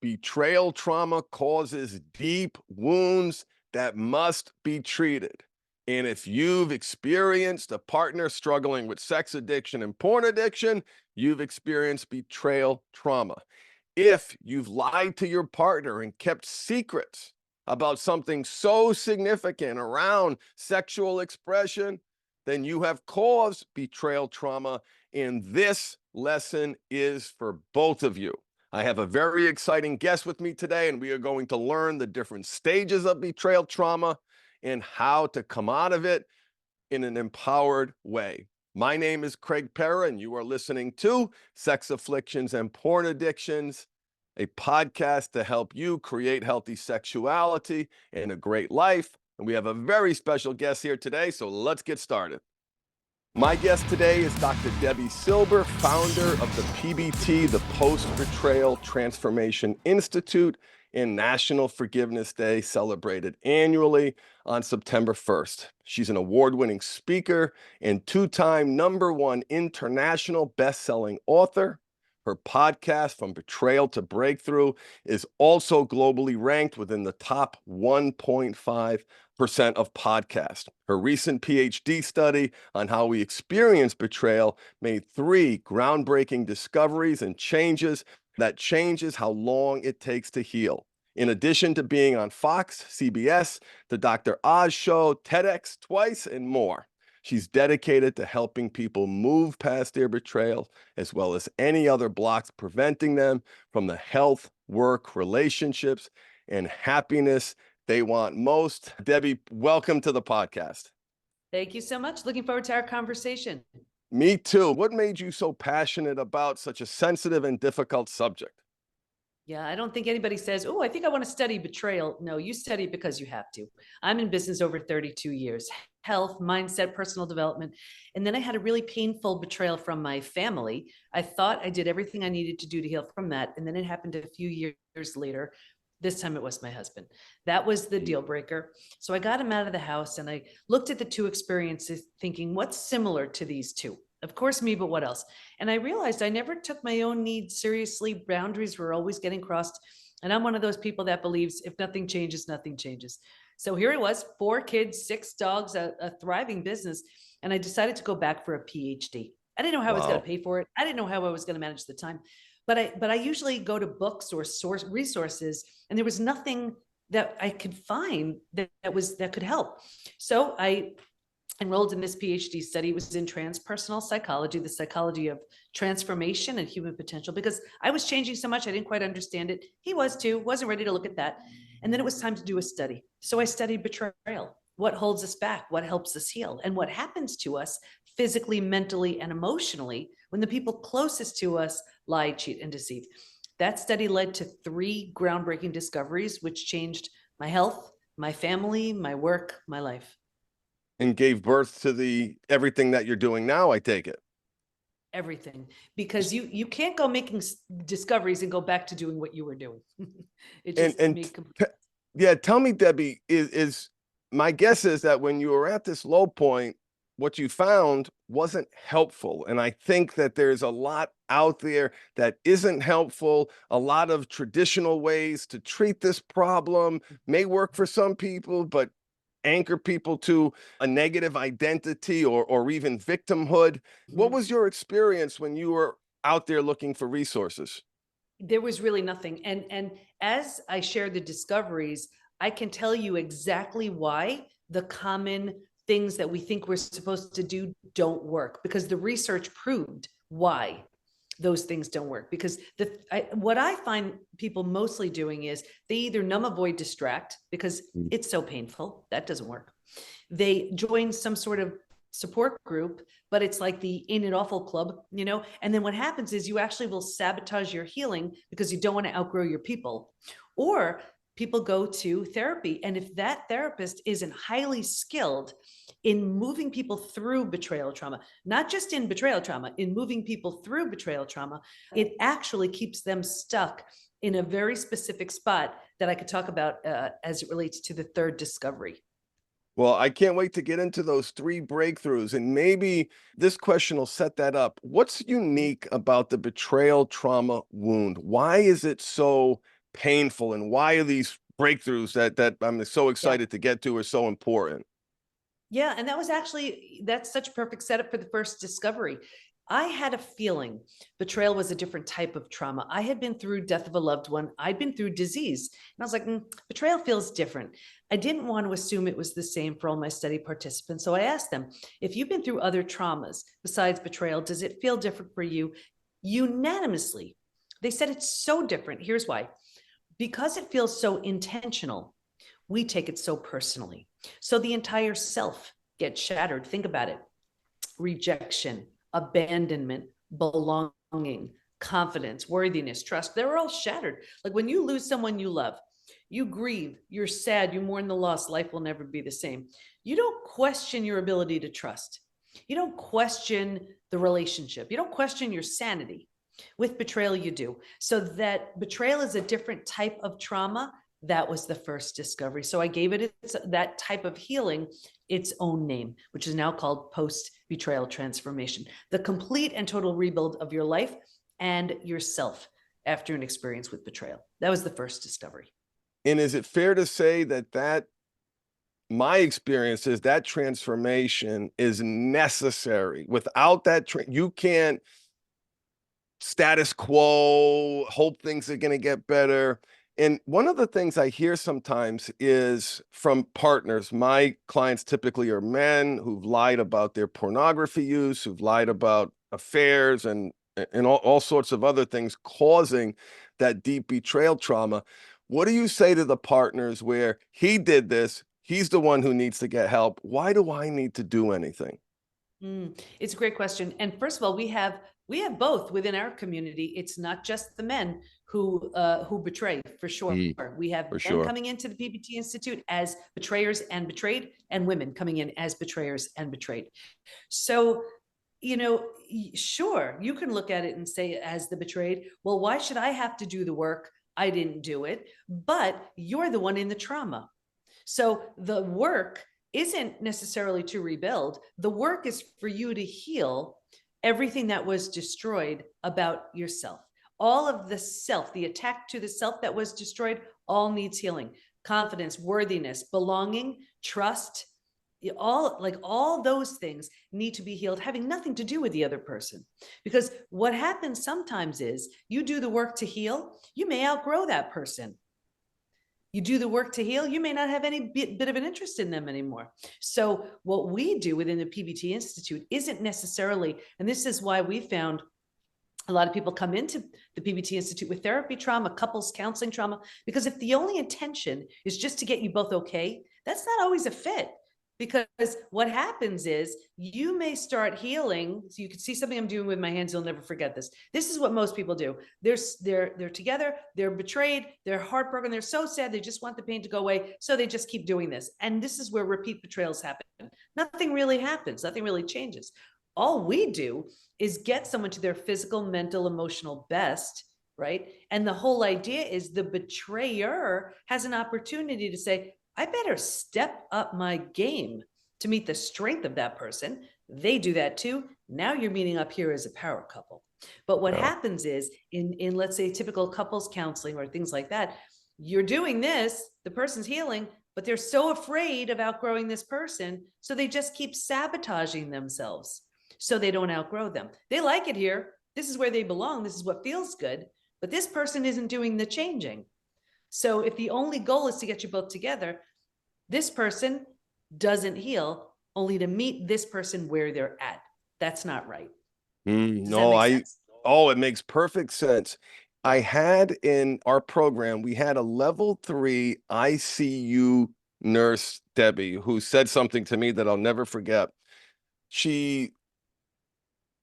Betrayal trauma causes deep wounds that must be treated. And if you've experienced a partner struggling with sex addiction and porn addiction, you've experienced betrayal trauma. If you've lied to your partner and kept secrets about something so significant around sexual expression, then you have caused betrayal trauma. And this lesson is for both of you. I have a very exciting guest with me today, and we are going to learn the different stages of betrayal trauma and how to come out of it in an empowered way. My name is Craig Perra, and you are listening to Sex Afflictions and Porn Addictions, a podcast to help you create healthy sexuality and a great life. And we have a very special guest here today, so let's get started. My guest today is Dr. Debi Silber, founder of the PBT, the Post Betrayal Transformation Institute, and National Forgiveness Day, celebrated annually on September 1st. She's an award-winning speaker and two-time #1 international best-selling author. Her podcast, From Betrayal to Breakthrough, is also globally ranked within the top 1.5% of podcasts. Her recent PhD study on how we experience betrayal made 3 groundbreaking discoveries and changes how long it takes to heal. In addition to being on Fox, CBS, The Dr. Oz Show, TEDx twice, and more. She's dedicated to helping people move past their betrayal, as well as any other blocks preventing them from the health, work, relationships, and happiness they want most. Debi, welcome to the podcast. Thank you so much. Looking forward to our conversation. Me too. What made you so passionate about such a sensitive and difficult subject? Yeah, I don't think anybody says, oh, I think I want to study betrayal. No, you study it because you have to. I'm in business over 32 years, health, mindset, personal development. And then I had a really painful betrayal from my family. I thought I did everything I needed to do to heal from that. And then it happened a few years later. This time it was my husband. That was the deal breaker. So I got him out of the house and I looked at the 2 experiences thinking, what's similar to these 2? Of course, me, but what else? And I realized I never took my own needs seriously. Boundaries were always getting crossed. And I'm one of those people that believes if nothing changes, nothing changes. So here it was, 4 kids, 6 dogs, a thriving business. And I decided to go back for a PhD. I didn't know how I was going to pay for it. I didn't know how I was going to manage the time. But I usually go to books or source resources, and there was nothing that I could find that could help. So I enrolled in this PhD study. It was in transpersonal psychology, the psychology of transformation and human potential, because I was changing so much, I didn't quite understand it. He was too, wasn't ready to look at that. And then it was time to do a study. So I studied betrayal. What holds us back? What helps us heal? And what happens to us physically, mentally, and emotionally when the people closest to us lie, cheat, and deceive. That study led to 3 groundbreaking discoveries, which changed my health, my family, my work, my life. And gave birth to everything that you're doing now, I take it. Everything, because you can't go making discoveries and go back to doing what you were doing. It just made complete. Yeah, tell me, Debi, is my guess is that when you were at this low point, what you found wasn't helpful. And I think that there's a lot out there that isn't helpful. A lot of traditional ways to treat this problem may work for some people, but anchor people to a negative identity or even victimhood. What was your experience when you were out there looking for resources? There was really nothing. And as I shared the discoveries, I can tell you exactly why the common things that we think we're supposed to do don't work, because the research proved why those things don't work. Because what I find people mostly doing is they either numb, avoid, distract because it's so painful. That doesn't work. They join some sort of support group, but it's like the Ain't It Awful Club, and then what happens is you actually will sabotage your healing because you don't want to outgrow your people. Or people go to therapy, and if that therapist isn't highly skilled in moving people through betrayal trauma, not just in betrayal trauma, in moving people through betrayal trauma, it actually keeps them stuck in a very specific spot that I could talk about as it relates to the 3rd discovery. Well, I can't wait to get into those 3 breakthroughs, and maybe this question will set that up. What's unique about the betrayal trauma wound? Why is it so painful, and why are these breakthroughs that I'm so Yeah. excited to get to are so important? Yeah, and that's such a perfect setup for the first discovery. I had a feeling betrayal was a different type of trauma. I had been through death of a loved one. I'd been through disease. And I was like, betrayal feels different. I didn't want to assume it was the same for all my study participants. So I asked them, if you've been through other traumas besides betrayal, does it feel different for you? Unanimously, they said it's so different. Here's why. Because it feels so intentional, we take it so personally. So the entire self gets shattered. Think about it. Rejection, abandonment, belonging, confidence, worthiness, trust, they're all shattered. Like when you lose someone you love, you grieve, you're sad, you mourn the loss, life will never be the same. You don't question your ability to trust. You don't question the relationship. You don't question your sanity. With betrayal, you do. So that betrayal is a different type of trauma. That was the first discovery. So I gave it that type of healing its own name, which is now called Post Betrayal Transformation, the complete and total rebuild of your life and yourself after an experience with betrayal. That was the first discovery. And is it fair to say that my experience is that transformation is necessary? Without that, you can't status quo, hope things are going to get better. And one of the things I hear sometimes is from partners. My clients typically are men who've lied about their pornography use, who've lied about affairs and all sorts of other things causing that deep betrayal trauma. What do you say to the partners where he did this, he's the one who needs to get help? Why do I need to do anything? It's a great question. And first of all, we have both within our community. It's not just the men who betray, for sure. We have For men sure. coming into the PBT Institute as betrayers and betrayed, and women coming in as betrayers and betrayed. So, sure, you can look at it and say, as the betrayed, well, why should I have to do the work? I didn't do it, but you're the one in the trauma. So the work isn't necessarily to rebuild. The work is for you to heal everything that was destroyed about yourself. All of the self, the attack to the self that was destroyed, all needs healing. Confidence, worthiness, belonging, trust, all those things need to be healed, having nothing to do with the other person. Because what happens sometimes is you do the work to heal, you may outgrow that person. You do the work to heal, you may not have any bit of an interest in them anymore. So what we do within the PBT Institute isn't necessarily, and this is why we found a lot of people come into the PBT Institute with therapy trauma, couples counseling trauma, because if the only intention is just to get you both okay, that's not always a fit. Because what happens is you may start healing. So you can see something I'm doing with my hands. You'll never forget this. This is what most people do. They're together. They're betrayed. They're heartbroken. They're so sad. They just want the pain to go away. So they just keep doing this. And this is where repeat betrayals happen. Nothing really happens. Nothing really changes. All we do is get someone to their physical, mental, emotional best, right? And the whole idea is the betrayer has an opportunity to say, I better step up my game to meet the strength of that person. They do that too. Now you're meeting up here as a power couple. But what happens is in let's say typical couples counseling or things like that, you're doing this, the person's healing, but they're so afraid of outgrowing this person. So they just keep sabotaging themselves so they don't outgrow them. They like it here. This is where they belong. This is what feels good. But this person isn't doing the changing. So if the only goal is to get you both together, this person doesn't heal only to meet this person where they're at. That's not right. Does that make sense? Oh, it makes perfect sense. I had in our program, we had a level 3 ICU nurse, Debi, who said something to me that I'll never forget. She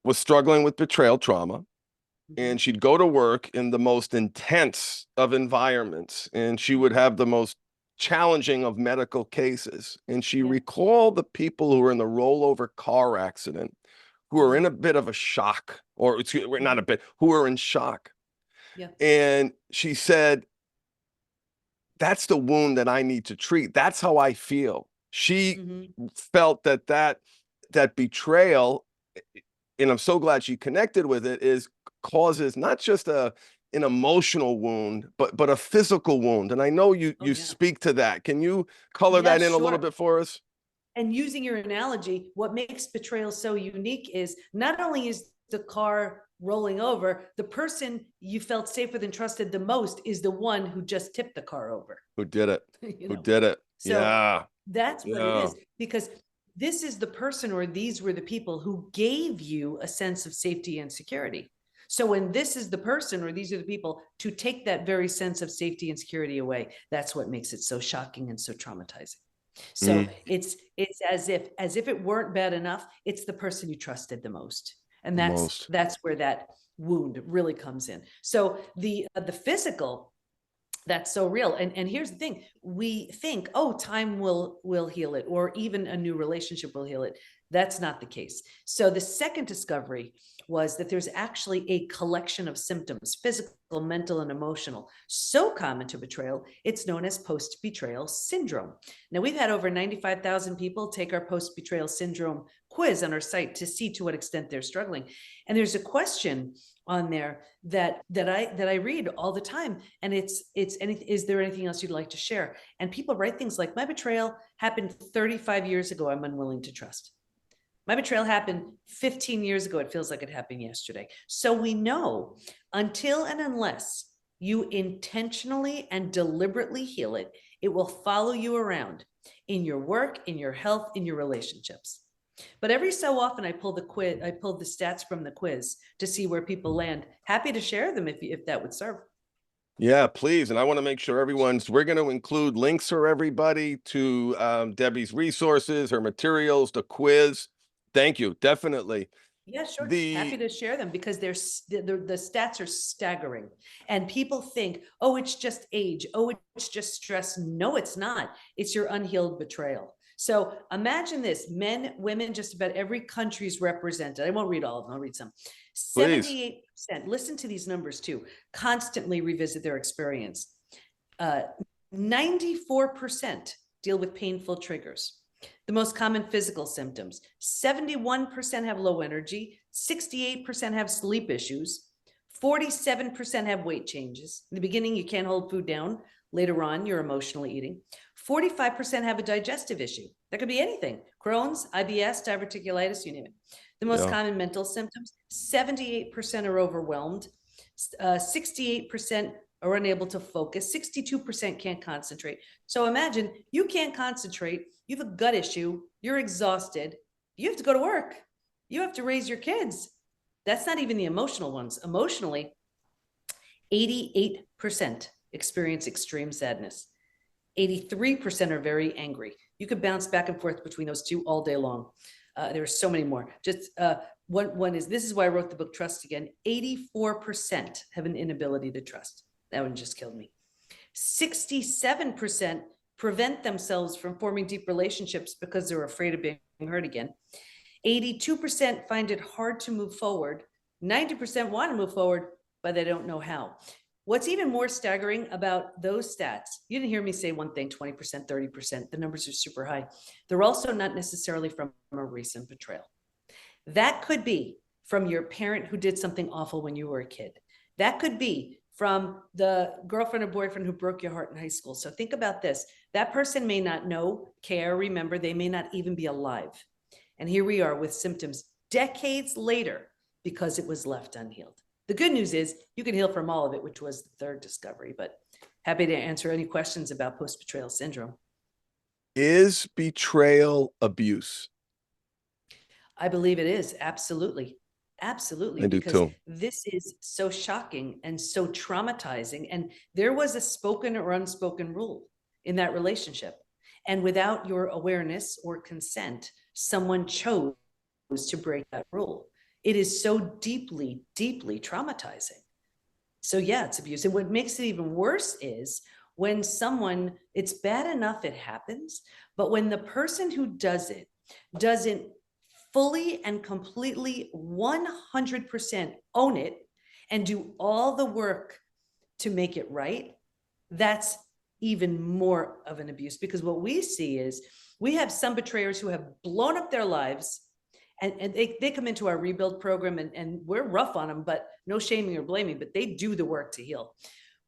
was struggling with betrayal trauma. And she'd go to work in the most intense of environments, and she would have the most challenging of medical cases. And she recalled the people who were in the rollover car accident, who were in a bit of a shock, or excuse me, not a bit, who were in shock. Yeah. And she said, that's the wound that I need to treat. That's how I feel. She felt that betrayal, and I'm so glad she connected with it, is causes not just a an emotional wound, but a physical wound. And I know you Oh, yeah. speak to that. Can you color Yeah, that in a little sure. bit for us? And using your analogy, what makes betrayal so unique is not only is the car rolling over, the person you felt safe with and trusted the most is the one who just tipped the car over. Who did it? You Who know, did it? so Yeah. that's what it Yeah. is, because this is the person, or these were the people who gave you a sense of safety and security. So when this is the person, or these are the people to take that very sense of safety and security away, that's what makes it so shocking and so traumatizing. So Mm, it's as if it weren't bad enough, it's the person you trusted the most. And the most. that's where that wound really comes in. So the physical, that's so real. And here's the thing: we think, oh, time will heal it, or even a new relationship will heal it. That's not the case. So the second discovery was that there's actually a collection of symptoms, physical, mental, and emotional, so common to betrayal, it's known as post-betrayal syndrome. Now, we've had over 95,000 people take our post-betrayal syndrome quiz on our site to see to what extent they're struggling. And there's a question on there that I read all the time, and it's is there anything else you'd like to share? And people write things like, my betrayal happened 35 years ago, I'm unwilling to trust. My betrayal happened 15 years ago, it feels like it happened yesterday. So we know, until and unless you intentionally and deliberately heal it, it will follow you around in your work, in your health, in your relationships. But every so often I pull the stats from the quiz to see where people land. Happy to share them if that would serve. Yeah, please. And I want to make sure we're going to include links for everybody to Debbie's resources, her materials, the quiz. Thank you. Definitely. Yeah, sure. Happy The to share them, because the stats are staggering. And people think, oh, it's just age. Oh, it's just stress. No, it's not. It's your unhealed betrayal. So imagine this: men, women, just about every country is represented. I won't read all of them, I'll read some. Please. 78%, listen to these numbers too, constantly revisit their experience. 94% deal with painful triggers. The most common physical symptoms: 71% have low energy, 68% have sleep issues, 47% have weight changes. In the beginning, you can't hold food down. Later on, you're emotionally eating. 45% have a digestive issue. That could be anything: Crohn's, IBS, diverticulitis, you name it. The most Yeah. common mental symptoms: 78% are overwhelmed, 68% are unable to focus, 62% can't concentrate. So imagine you can't concentrate, you have a gut issue, you're exhausted, you have to go to work, you have to raise your kids. That's not even the emotional ones. Emotionally, 88% experience extreme sadness. 83% are very angry. You could bounce back and forth between those two all day long. There are so many more. Just one is, this is why I wrote the book, Trust Again. 84% have an inability to trust. That one just killed me. 67% prevent themselves from forming deep relationships because they're afraid of being hurt again. 82% find it hard to move forward. 90% want to move forward, but they don't know how. What's even more staggering about those stats, you didn't hear me say one thing, 20%, 30%, the numbers are super high. They're also not necessarily from a recent betrayal. That could be from your parent who did something awful when you were a kid. That could be from the girlfriend or boyfriend who broke your heart in high school. So think about this. That person may not know, care, remember, they may not even be alive. And here we are with symptoms decades later because it was left unhealed. The good news is you can heal from all of it, which was the third discovery, but happy to answer any questions about post-betrayal syndrome. Is betrayal abuse? I believe it is. Absolutely. Absolutely. I do Because too. this is so shocking and so traumatizing. And there was a spoken or unspoken rule in that relationship. And without your awareness or consent, someone chose to break that rule. It is so deeply, deeply traumatizing. So yeah, it's abuse. And what makes it even worse is when someone, it's bad enough it happens, but when the person who does it doesn't fully and completely 100% own it and do all the work to make it right, that's even more of an abuse. Because what we see is we have some betrayers who have blown up their lives And they come into our rebuild program, and we're rough on them, but no shaming or blaming, but they do the work to heal.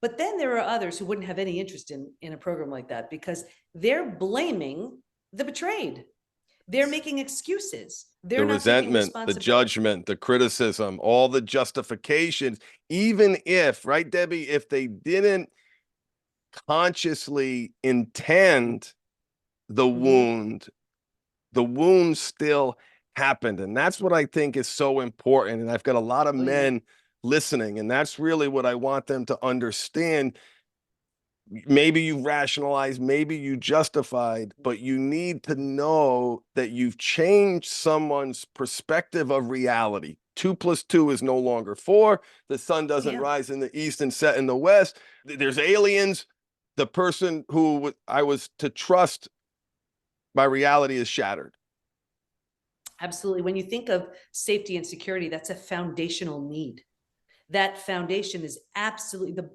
But then there are others who wouldn't have any interest in a program like that because they're blaming the betrayed. They're making excuses. They're The not taking resentment, the responsibility. judgment, the criticism, all the justifications, even if, right, Debbie, if they didn't consciously intend the wound, the wound still happened. And that's what I think is so important. And I've got a lot of men listening, and that's really what I want them to understand. Maybe you rationalized, maybe you justified, but you need to know that you've changed someone's perspective of reality. 2 + 2 is no longer 4. The sun doesn't rise in the east and set in the west. There's aliens. The person who I was to trust, my reality is shattered. Absolutely. When you think of safety and security, that's a foundational need. That foundation is absolutely the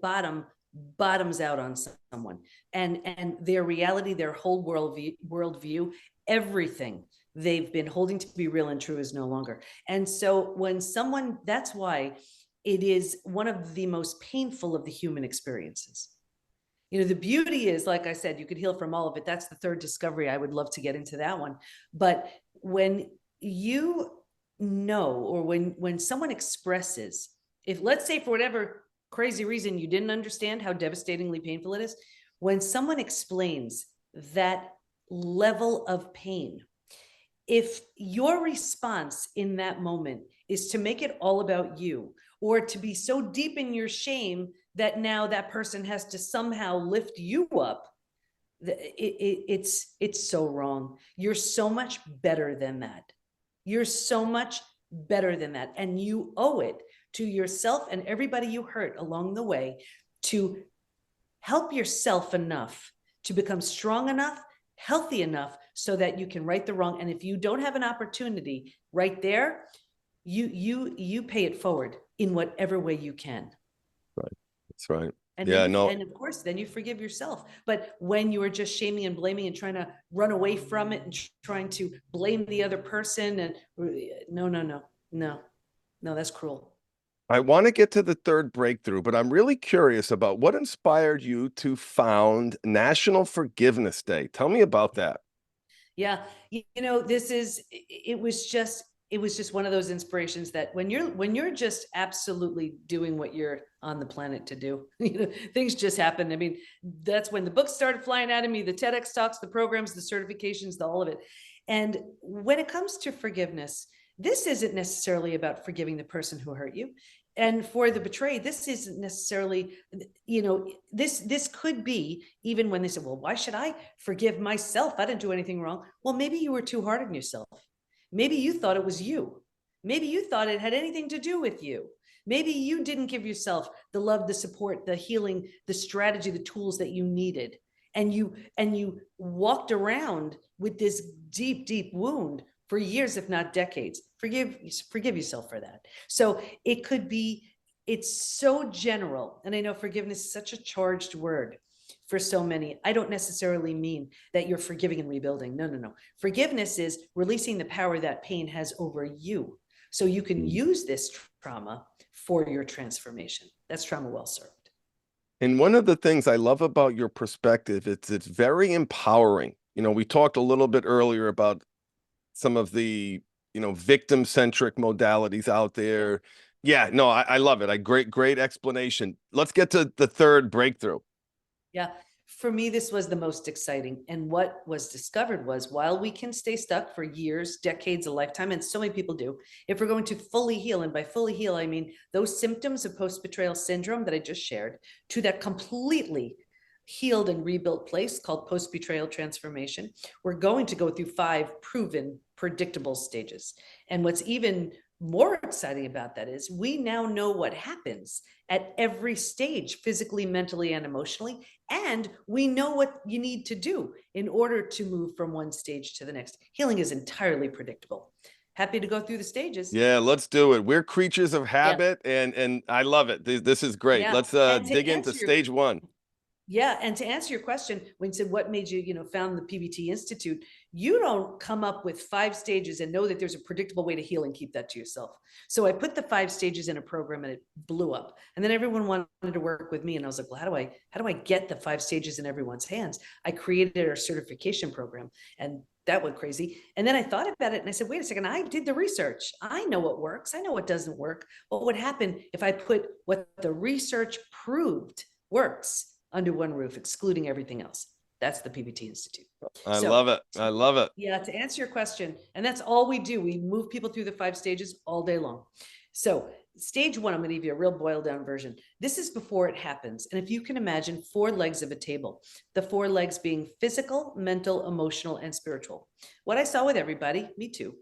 bottoms out on someone, and their reality, their whole worldview, everything they've been holding to be real and true is no longer. And so when someone, that's why it is one of the most painful of the human experiences. You know, the beauty is, like I said, you could heal from all of it. That's the third discovery. I would love to get into that one. But when you know, or when someone expresses, if, let's say, for whatever crazy reason you didn't understand how devastatingly painful it is, when someone explains that level of pain, if your response in that moment is to make it all about you, or to be so deep in your shame that now that person has to somehow lift you up, it's so wrong. You're so much better than that. You're so much better than that. And you owe it to yourself and everybody you hurt along the way to help yourself enough to become strong enough, healthy enough, so that you can right the wrong. And if you don't have an opportunity right there, you pay it forward in whatever way you can. Right. That's right. And yeah, then no. And of course, then you forgive yourself. But when you are just shaming and blaming and trying to run away from it and trying to blame the other person, and no, that's cruel. I want to get to the third breakthrough, but I'm really curious about what inspired you to found National Forgiveness Day. Tell me about that. Yeah, you know, it was just one of those inspirations that when you're just absolutely doing what you're on the planet to do, you know, things just happen. I mean, that's when the books started flying out of me, the TEDx talks, the programs, the certifications, all of it. And when it comes to forgiveness, this isn't necessarily about forgiving the person who hurt you. And for the betrayed, this isn't necessarily, you know, this could be, even when they say, well, why should I forgive myself? I didn't do anything wrong. Well, maybe you were too hard on yourself. Maybe you thought it was you. Maybe you thought it had anything to do with you. Maybe you didn't give yourself the love, the support, the healing, the strategy, the tools that you needed. And you walked around with this deep wound for years, if not decades. Forgive yourself for that. So it could be, it's so general. And I know forgiveness is such a charged word for so many. I don't necessarily mean that you're forgiving and rebuilding. No. Forgiveness is releasing the power that pain has over you, so you can use this trauma for your transformation. That's trauma well served. And one of the things I love about your perspective, it's very empowering. You know, we talked a little bit earlier about some of the, you know, victim-centric modalities out there. Yeah, no, I love it. Great explanation. Let's get to the third breakthrough. Yeah, for me, this was the most exciting. And what was discovered was, while we can stay stuck for years, decades, a lifetime, and so many people do, if we're going to fully heal, and by fully heal, I mean those symptoms of post-betrayal syndrome that I just shared, to that completely healed and rebuilt place called post-betrayal transformation, we're going to go through 5 proven, predictable stages. And what's even more exciting about that is we now know what happens at every stage, physically, mentally, and emotionally. And we know what you need to do in order to move from one stage to the next. Healing is entirely predictable. Happy to go through the stages. Yeah, let's do it. We're creatures of habit, and I love it. This is great. Yeah. Let's dig into stage 1. Yeah, and to answer your question, when you said what made you, found the PBT Institute, you don't come up with 5 stages and know that there's a predictable way to heal and keep that to yourself. So I put the 5 stages in a program and it blew up. And then everyone wanted to work with me, and I was like, well, how do I get the 5 stages in everyone's hands? I created a certification program, and that went crazy. And then I thought about it and I said, wait a second, I did the research. I know what works. I know what doesn't work. What would happen if I put what the research proved works under one roof, excluding everything else? That's the PBT Institute. I love it. I love it. Yeah, to answer your question, and that's all we do. We move people through the 5 stages all day long. So stage 1, I'm going to give you a real boiled down version. This is before it happens. And if you can imagine 4 legs of a table, the 4 legs being physical, mental, emotional, and spiritual. What I saw with everybody, me too,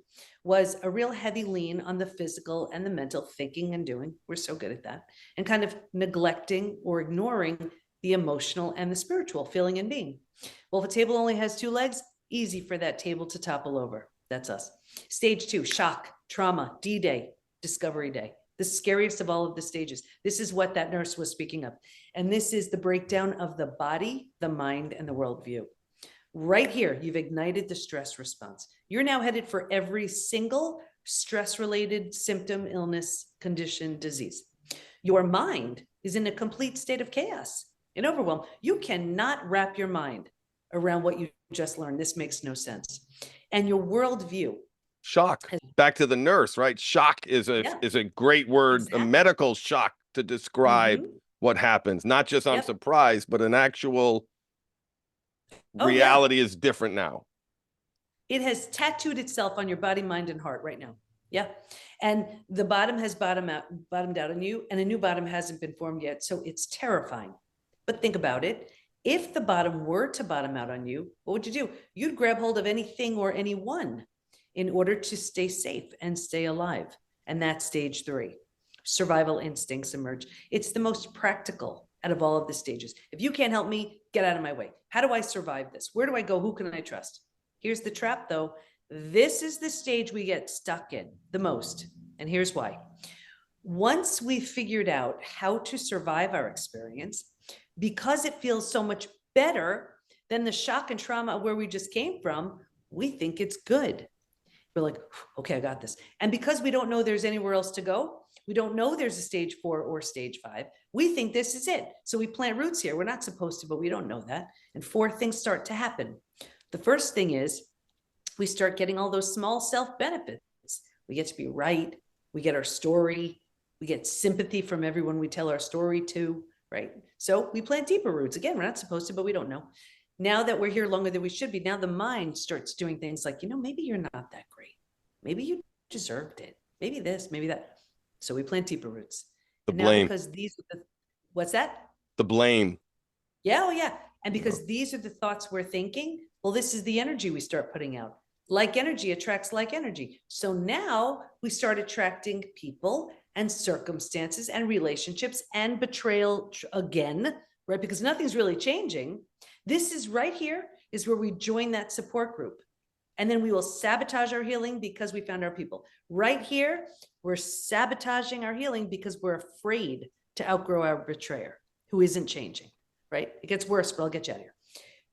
was a real heavy lean on the physical and the mental thinking and doing. We're so good at that. And kind of neglecting or ignoring the emotional and the spiritual, feeling and being. Well, if a table only has 2 legs, easy for that table to topple over. That's us. Stage 2, shock, trauma, D-Day, discovery day, the scariest of all of the stages. This is what that nurse was speaking of. And this is the breakdown of the body, the mind, and the worldview. Right here, you've ignited the stress response. You're now headed for every single stress-related symptom, illness, condition, disease. Your mind is in a complete state of chaos and overwhelm. You cannot wrap your mind around what you just learned. This makes no sense. And your worldview. Shock. Back to the nurse, right? Shock is a great word, exactly. A medical shock to describe what happens. Not just I'm surprised, but an actual reality is different now. It has tattooed itself on your body, mind, and heart right now. Yeah. And the bottom has bottomed out on you, and a new bottom hasn't been formed yet. So it's terrifying. But think about it. If the bottom were to bottom out on you, what would you do? You'd grab hold of anything or anyone in order to stay safe and stay alive. And that's stage 3. Survival instincts emerge. It's the most practical out of all of the stages. If you can't help me, get out of my way. How do I survive this? Where do I go? Who can I trust? Here's the trap, though. This is the stage we get stuck in the most. And here's why. Once we've figured out how to survive our experience, because it feels so much better than the shock and trauma where we just came from, we think it's good. We're like, okay, I got this. And because we don't know there's anywhere else to go, we don't know there's a stage 4 or stage 5, we think this is it. So we plant roots here. We're not supposed to, but we don't know that. And 4 things start to happen. The first thing is we start getting all those small self-benefits. We get to be right. We get our story. We get sympathy from everyone we tell our story to, right? So we plant deeper roots. Again, we're not supposed to, but we don't know. Now that we're here longer than we should be, now the mind starts doing things like, maybe you're not that great. Maybe you deserved it. Maybe this, maybe that. So we plant deeper roots. The blame. Because these are the, what's that? The blame. Yeah, oh yeah. And because these are the thoughts we're thinking, well, this is the energy we start putting out. Like energy attracts like energy. So now we start attracting people and circumstances and relationships and betrayal again, right? Because nothing's really changing. This is right here is where we join that support group. And then we will sabotage our healing because we found our people. Right here, we're sabotaging our healing because we're afraid to outgrow our betrayer who isn't changing, right? It gets worse, but I'll get you out of here.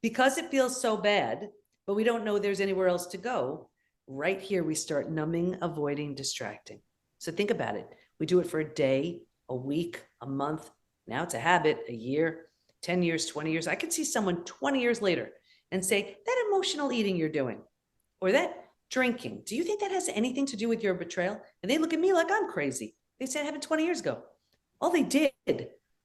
Because it feels so bad, but we don't know there's anywhere else to go, right here we start numbing, avoiding, distracting. So think about it. We do it for a day, a week, a month. Now it's a habit, a year, 10 years, 20 years. I could see someone 20 years later and say, that emotional eating you're doing, or that drinking, do you think that has anything to do with your betrayal? And they look at me like I'm crazy. They said it happened 20 years ago. All they did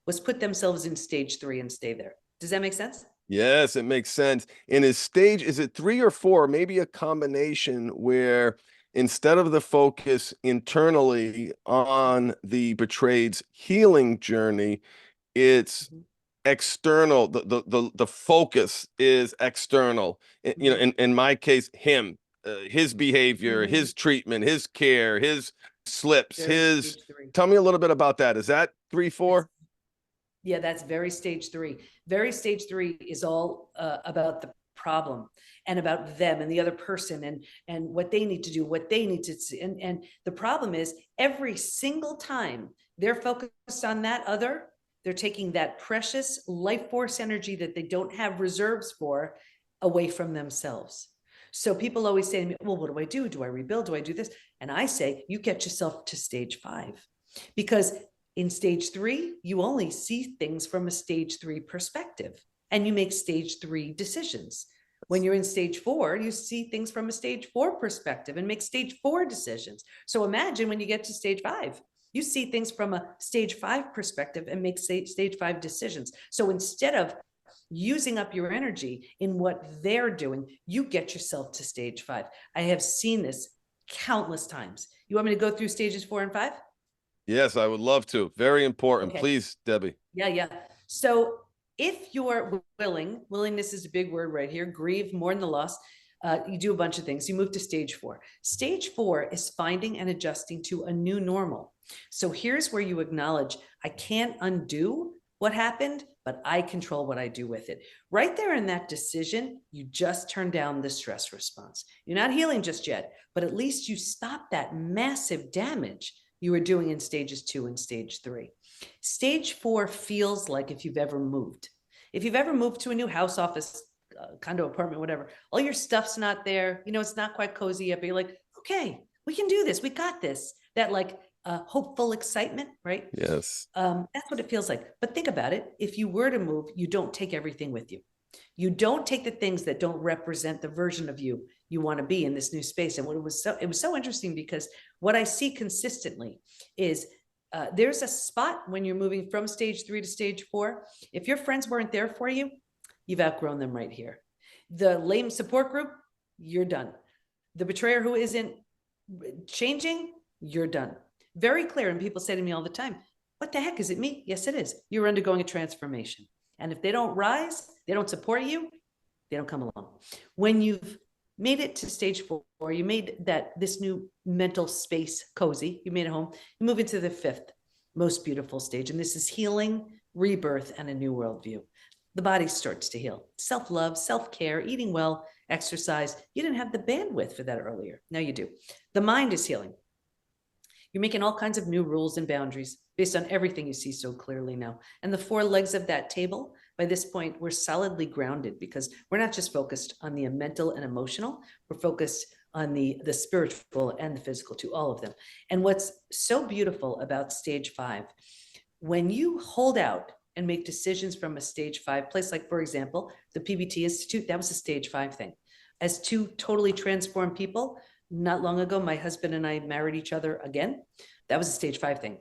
was put themselves in stage 3 and stay there. Does that make sense? Yes, it makes sense. In his stage, is it 3 or 4, maybe a combination where instead of the focus internally on the betrayed's healing journey, it's external. The focus is external. In my case, him, his behavior, his treatment, his care, his slips, tell me a little bit about that. Is that 3, 4? Yeah, that's very stage 3. Very stage 3 is all about the problem and about them and the other person and what they need to do, what they need to see. And the problem is every single time they're focused on that other, They're taking that precious life force energy that they don't have reserves for away from themselves. So people always say to me, well, what do I do? Do I rebuild? Do I do this? And I say, you get yourself to stage 5, because in stage 3, you only see things from a stage 3 perspective, and you make stage 3 decisions. When you're in stage 4, you see things from a stage 4 perspective and make stage 4 decisions. So imagine when you get to stage 5, you see things from a stage 5 perspective and make stage 5 decisions. So instead of using up your energy in what they're doing, you get yourself to stage 5. I have seen this countless times. You want me to go through stages 4 and 5? Yes, I would love to. Very important. Okay. Please, Debi. Yeah. So if you're willingness is a big word right here, grieve, mourn the loss, you do a bunch of things. You move to stage 4. Stage 4 is finding and adjusting to a new normal. So here's where you acknowledge, I can't undo what happened, but I control what I do with it. Right there in that decision, you just turn down the stress response. You're not healing just yet, but at least you stop that massive damage you were doing in stages 2 and stage 3. Stage 4 feels like if you've ever moved. If you've ever moved to a new house, office, condo, apartment, whatever, all your stuff's not there. You know, it's not quite cozy yet, but you're like, okay, we can do this. We got this. That like hopeful excitement, right? Yes. That's what it feels like. But think about it. If you were to move, you don't take everything with you. You don't take the things that don't represent the version of you want to be in this new space. And it was so interesting, because what I see consistently is there's a spot when you're moving from stage 3 to stage 4. If your friends weren't there for you, you've outgrown them right here. The lame support group, you're done. The betrayer who isn't changing, you're done. Very clear. And people say to me all the time, what the heck, is it me? Yes, it is. You're undergoing a transformation. And if they don't rise, they don't support you, they don't come along. When you've made it to stage 4, you made this new mental space cozy, you made it home, you move into the 5th most beautiful stage. And this is healing, rebirth, and a new worldview. The body starts to heal. Self-love, self-care, eating well, exercise. You didn't have the bandwidth for that earlier. Now you do. The mind is healing. You're making all kinds of new rules and boundaries based on everything you see so clearly now. And the 4 legs of that table, by this point, we're solidly grounded, because we're not just focused on the mental and emotional, we're focused on the spiritual and the physical too, all of them. And what's so beautiful about stage 5, when you hold out and make decisions from a stage 5 place, like for example, the PBT Institute, that was a stage 5 thing. As 2 totally transformed people, not long ago, my husband and I married each other again. That was a stage 5 thing.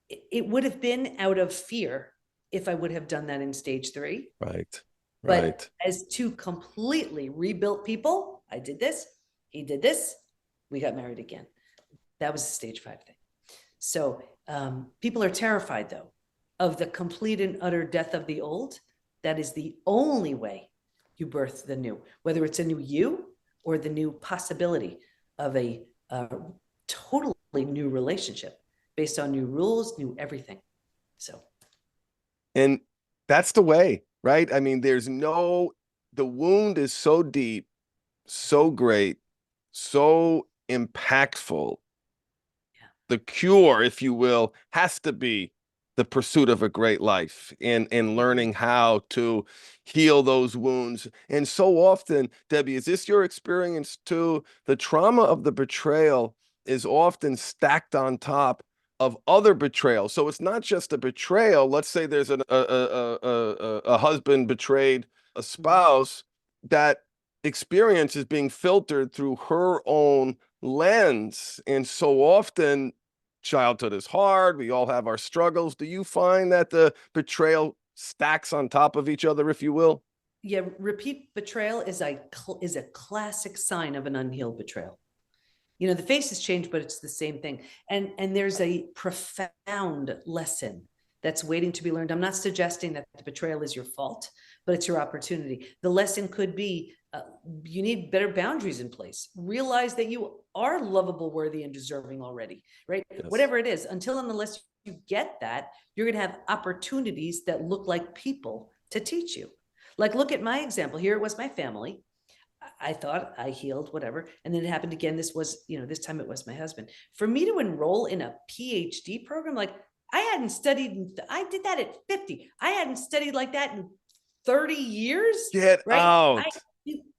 It would have been out of fear if I would have done that in stage 3. Right. But as 2 completely rebuilt people, I did this, he did this, we got married again. That was a stage 5 thing. So people are terrified, though, of the complete and utter death of the old. That is the only way you birth the new, whether it's a new you or the new possibility of a totally new relationship based on new rules, new everything. So. And that's the way, right? I mean, the wound is so deep, so great, so impactful. Yeah. The cure, if you will, has to be the pursuit of a great life and learning how to heal those wounds. And so often, Debi, is this your experience too? The trauma of the betrayal is often stacked on top of other betrayal. So it's not just a betrayal. Let's say there's a husband betrayed a spouse. That experience is being filtered through her own lens. And so often, childhood is hard. We all have our struggles. Do you find that the betrayal stacks on top of each other, if you will? Yeah, repeat betrayal is a classic sign of an unhealed betrayal. You know, the face has changed, but it's the same thing. And there's a profound lesson that's waiting to be learned. I'm not suggesting that the betrayal is your fault, but it's your opportunity. The lesson could be you need better boundaries in place. Realize that you are lovable, worthy, and deserving already, right? Yes. Whatever it is, until and unless you get that, you're going to have opportunities that look like people to teach you. Like, look at my example. Here it was my family. I thought I healed, whatever. And then it happened again. This was, this time it was my husband. For me to enroll in a PhD program, like, I hadn't studied, I did that at 50. I hadn't studied like that in 30 years, Get right? out.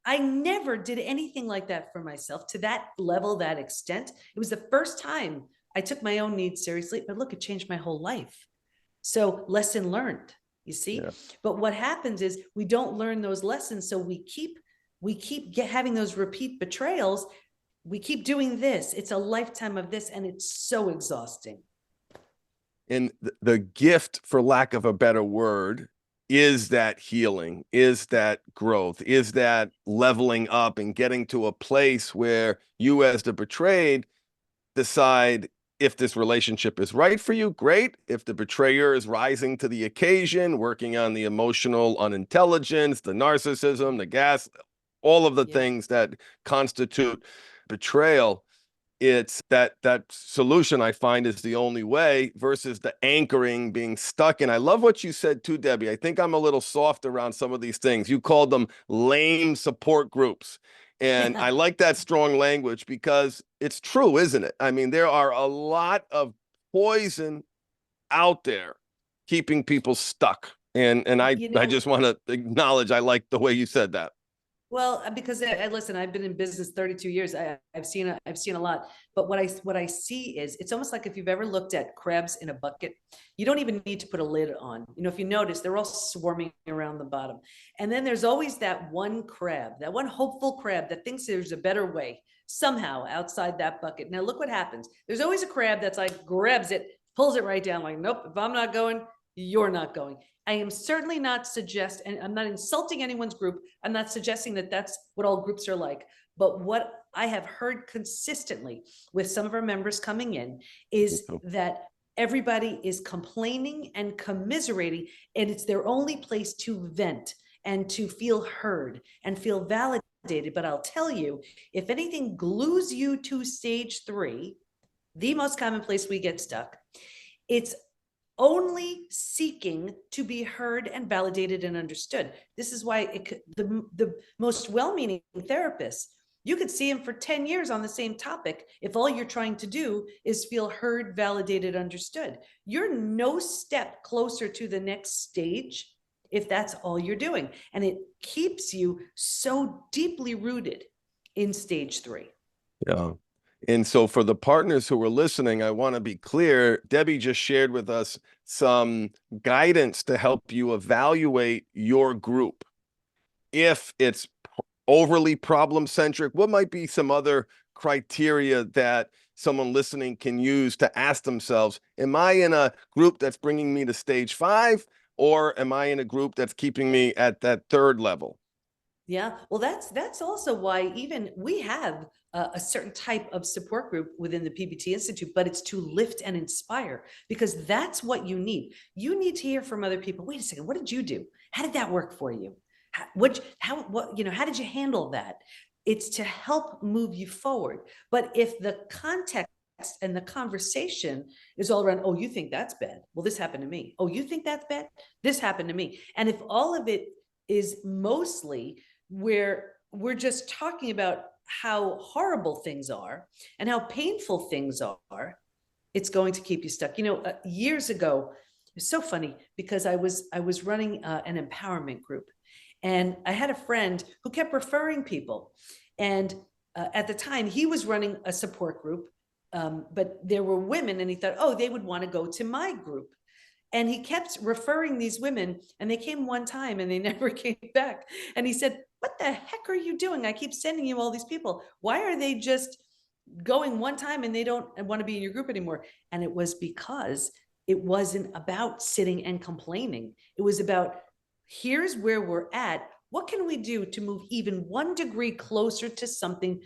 I never did anything like that for myself to that level, that extent. It was the first time I took my own needs seriously, but look, it changed my whole life. So lesson learned, you see? Yeah. But what happens is we don't learn those lessons. So we keep having those repeat betrayals. We keep doing this. It's a lifetime of this, and it's so exhausting. And the gift, for lack of a better word, is that healing, is that growth, is that leveling up and getting to a place where you, as the betrayed, decide if this relationship is right for you, great. If the betrayer is rising to the occasion, working on the emotional unintelligence, the narcissism, the gas, all of the things that constitute betrayal, it's that solution I find is the only way versus the anchoring, being stuck in. I love what you said too, Debbie. I think I'm a little soft around some of these things. You called them lame support groups. And I like that strong language because it's true, isn't it? I mean, there are a lot of poison out there keeping people stuck. And I just want to acknowledge I like the way you said that. Well, because listen, I've been in business 32 years. I've seen a lot. But what I see is it's almost like if you've ever looked at crabs in a bucket, you don't even need to put a lid on. You know, if you notice, they're all swarming around the bottom. And then there's always that one crab, that one hopeful crab that thinks there's a better way somehow outside that bucket. Now look what happens. There's always a crab that's like grabs it, pulls it right down, like, nope, if I'm not going, you're not going. I am certainly not and I'm not insulting anyone's group. I'm not suggesting that that's what all groups are like. But what I have heard consistently with some of our members coming in is that everybody is complaining and commiserating, and it's their only place to vent and to feel heard and feel validated. But I'll tell you, if anything glues you to stage 3, the most common place we get stuck, it's only seeking to be heard and validated and understood. This is why the most well-meaning therapists, you could see him for 10 years on the same topic. If all you're trying to do is feel heard, validated, understood, you're no step closer to the next stage if that's all you're doing. And it keeps you so deeply rooted in stage 3. Yeah. And so for the partners who are listening, I want to be clear. Debbie just shared with us some guidance to help you evaluate your group. If it's overly problem-centric, what might be some other criteria that someone listening can use to ask themselves, am I in a group that's bringing me to stage 5, or am I in a group that's keeping me at that 3rd level? Yeah, well, that's also why even we have a certain type of support group within the PBT Institute, but it's to lift and inspire, because that's what you need. You need to hear from other people. Wait a second, what did you do? How did that work for you? How did you handle that? It's to help move you forward. But if the context and the conversation is all around, oh, you think that's bad? Well, this happened to me. Oh, you think that's bad? This happened to me. And if all of it is mostly where we're just talking about how horrible things are and how painful things are, it's going to keep you stuck. Years ago, it's so funny because I was running an empowerment group, and I had a friend who kept referring people. And at the time, he was running a support group, but there were women, and he thought, oh, they would want to go to my group. And he kept referring these women, and they came one time and they never came back. And he said, what the heck are you doing? I keep sending you all these people. Why are they just going one time and they don't want to be in your group anymore? And it was because it wasn't about sitting and complaining. It was about, here's where we're at. What can we do to move even 1 degree closer to something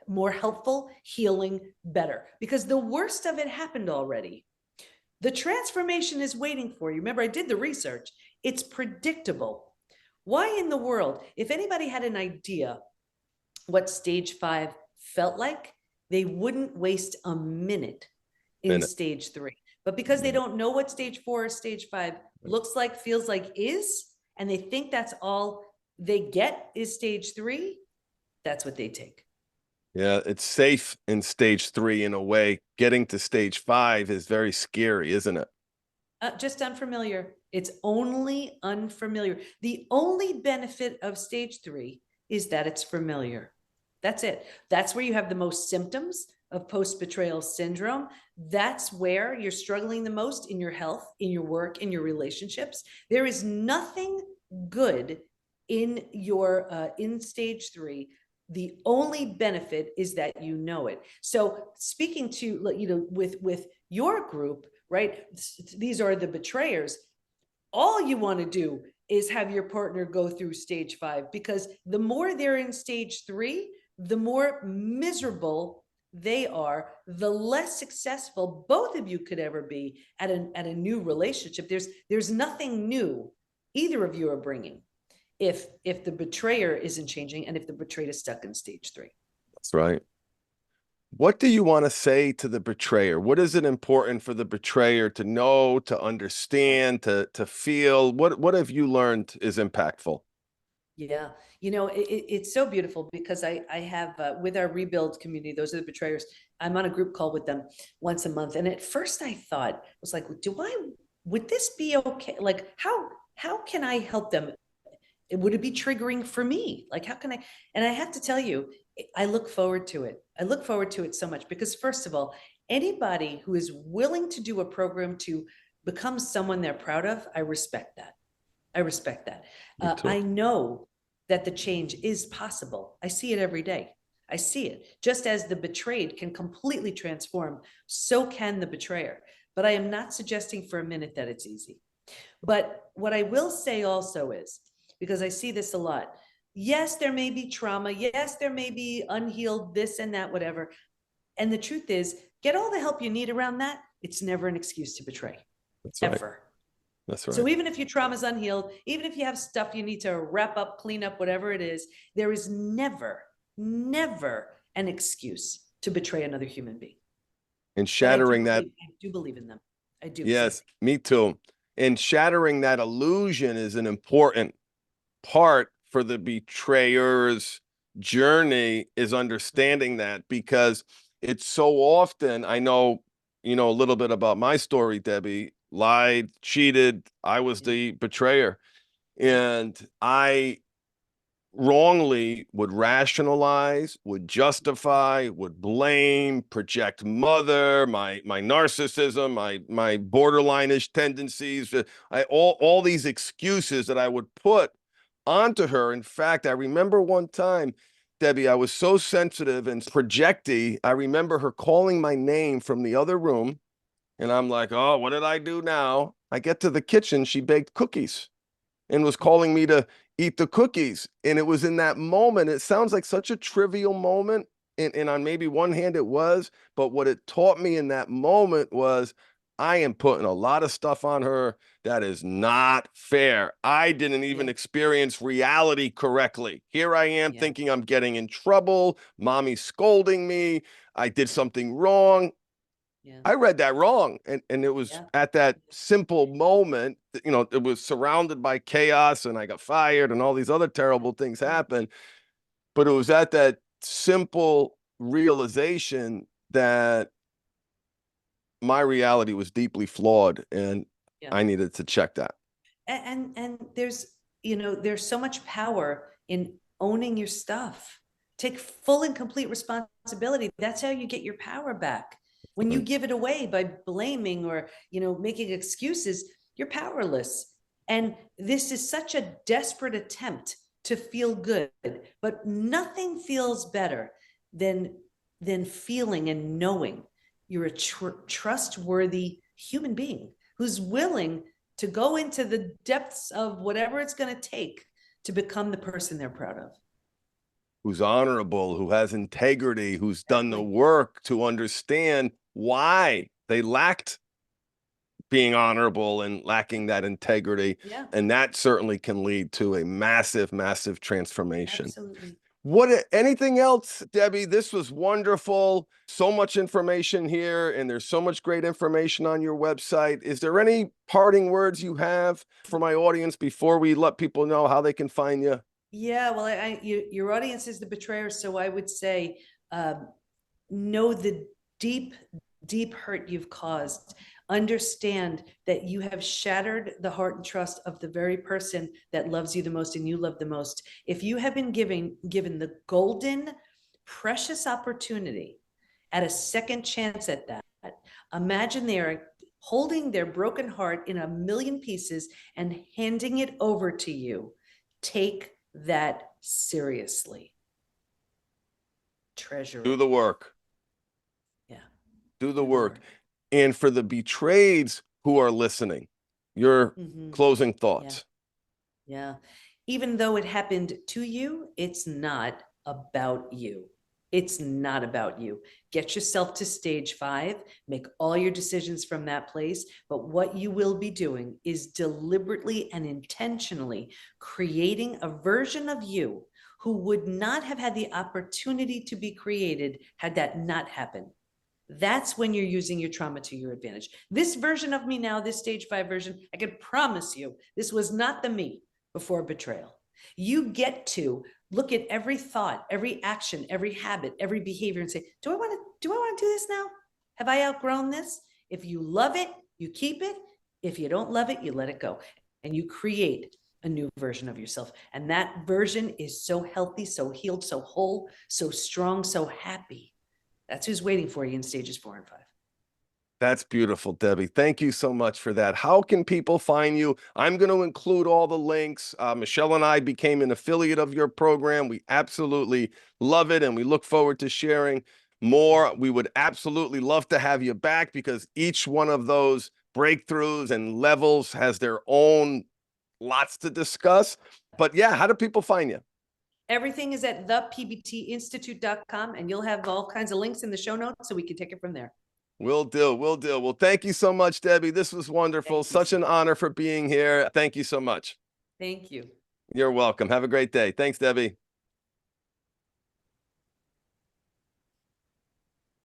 more helpful, healing, better? Because the worst of it happened already. The transformation is waiting for you. Remember, I did the research. It's predictable. Why in the world, if anybody had an idea what stage 5 felt like, they wouldn't waste a minute in stage 3. But because they don't know what stage 4 or stage 5 looks like, feels like, is, and they think that's all they get is stage 3, that's what they take. Yeah, it's safe in stage 3 in a way. Getting to stage 5 is very scary, isn't it? Just unfamiliar. It's only unfamiliar. The only benefit of stage 3 is that it's familiar. That's it. That's where you have the most symptoms of post-betrayal syndrome. That's where you're struggling the most in your health, in your work, in your relationships. There is nothing good in your in stage 3. The only benefit is that you know it. So speaking to, with your group, right? These are the betrayers. All you want to do is have your partner go through stage 5, because the more they're in stage 3, the more miserable they are, the less successful both of you could ever be at a new relationship. There's nothing new either of you are bringing if the betrayer isn't changing, and if the betrayed is stuck in stage 3. That's right. What do you want to say to the betrayer? What is it important for the betrayer to know, to understand, to feel? What have you learned is impactful? Yeah, it's so beautiful, because I have with our Rebuild community, those are the betrayers. I'm on a group call with them once a month, and at first I thought, I was like, would this be okay? Like, how can I help them? Would it be triggering for me? Like, how can I? And I have to tell you, I look forward to it. I look forward to it so much, because first of all, anybody who is willing to do a program to become someone they're proud of, I respect that. I respect that. Me too. I know that the change is possible. I see it every day. I see it. Just as the betrayed can completely transform, so can the betrayer. But I am not suggesting for a minute that it's easy. But what I will say also is, because I see this a lot, yes, there may be trauma. Yes, there may be unhealed this and that, whatever. And the truth is, get all the help you need around that. It's never an excuse to betray. That's right. Ever. That's right. So even if your trauma is unhealed, even if you have stuff you need to wrap up, clean up, whatever it is, there is never, never an excuse to betray another human being. And But shattering that. I do believe in them. I do. Yes, me too. And shattering that illusion is an important part for the betrayer's journey, is understanding that, because it's so often, I know, a little bit about my story, Debbie, lied, cheated. I was the betrayer, and I wrongly would rationalize, would justify, would blame, project mother, my narcissism, my borderline-ish tendencies, all these excuses that I would put onto her. In fact, I remember one time, Debbie, I was so sensitive and projecty. I remember her calling my name from the other room, and I'm like, oh, what did I do now? I get to the kitchen, she baked cookies and was calling me to eat the cookies. And it was in that moment, it sounds like such a trivial moment. And on maybe one hand it was, but what it taught me in that moment was, I am putting a lot of stuff on her that is not fair. I didn't even experience reality correctly. Here I am thinking I'm getting in trouble. Mommy's scolding me. I did something wrong. I read that wrong. And it was at that simple moment, it was surrounded by chaos, and I got fired and all these other terrible things happened. But it was at that simple realization that my reality was deeply flawed, and I needed to check that. And there's so much power in owning your stuff. Take full and complete responsibility. That's how you get your power back. When you give it away by blaming or, making excuses, you're powerless. And this is such a desperate attempt to feel good, but nothing feels better than feeling and knowing you're a trustworthy human being who's willing to go into the depths of whatever it's going to take to become the person they're proud of. Who's honorable, who has integrity, who's done the work to understand why they lacked being honorable and lacking that integrity. And that certainly can lead to a massive, massive transformation. Absolutely. Anything else, Debbie? This was wonderful. So much information here, and there's so much great information on your website. Is there any parting words you have for my audience before we let people know how they can find you? Yeah, well, your audience is the betrayer, so I would say, know the deep, deep hurt you've caused. understand that you have shattered the heart and trust of the very person that loves you the most and you love the most. If you have been given the golden, precious opportunity at a second chance at that, imagine they are holding their broken heart in a million pieces and handing it over to you. Take that seriously. Treasure. Do the work. Yeah. Do the work. And for the betrayeds who are listening, your closing thoughts. Yeah. Even though it happened to you, it's not about you. It's not about you. Get yourself to stage 5, make all your decisions from that place. But what you will be doing is deliberately and intentionally creating a version of you who would not have had the opportunity to be created had that not happened. That's when you're using your trauma to your advantage. This version of me now, this stage 5 version, I can promise you, this was not the me before betrayal. You get to look at every thought, every action, every habit, every behavior and say, do I want to do this now? Have I outgrown this? If you love it, you keep it. If you don't love it, you let it go. And you create a new version of yourself. And that version is so healthy, so healed, so whole, so strong, so happy. That's who's waiting for you in stages 4 and 5. That's beautiful, Debi. Thank you so much for that. How can people find you? I'm going to include all the links. Michelle and I became an affiliate of your program. We absolutely love it, and we look forward to sharing more. We would absolutely love to have you back because each one of those breakthroughs and levels has their own lots to discuss. But yeah, how do people find you? Everything is at thepbtinstitute.com, and you'll have all kinds of links in the show notes so we can take it from there. Will do. Well, thank you so much, Debi. This was wonderful. Such an honor for being here. Thank you so much. Thank you. You're welcome. Have a great day. Thanks, Debi.